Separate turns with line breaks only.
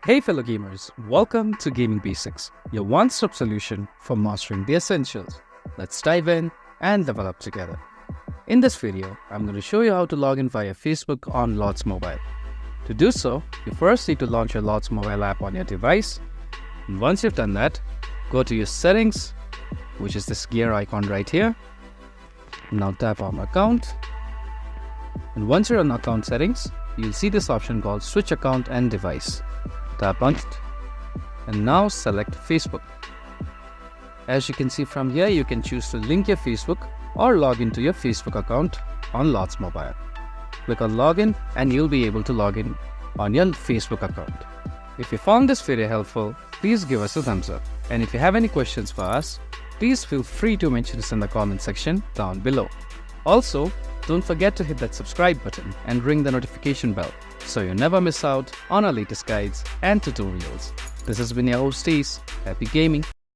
Hey fellow gamers, welcome to Gaming Basics, your one-stop solution for mastering the essentials. Let's dive in and develop together. In this video, I'm going to show you how to log in via Facebook on Lords Mobile. To do so, you first need to launch your Lords Mobile app on your device. And once you've done that, go to your settings, which is this gear icon right here. Now tap on account. And once you're on account settings, you'll see this option called switch account and device. Tap on it and now select Facebook. As you can see from here, you can choose to link your Facebook or log into your Facebook account on Lords Mobile. Click on login and you'll be able to log in on your Facebook account. If you found this video helpful, please give us a thumbs up. And if you have any questions for us, please feel free to mention us in the comment section down below. Also, don't forget to hit that subscribe button and ring the notification bell so you never miss out on our latest guides and tutorials. This has been your host Ace. Happy gaming!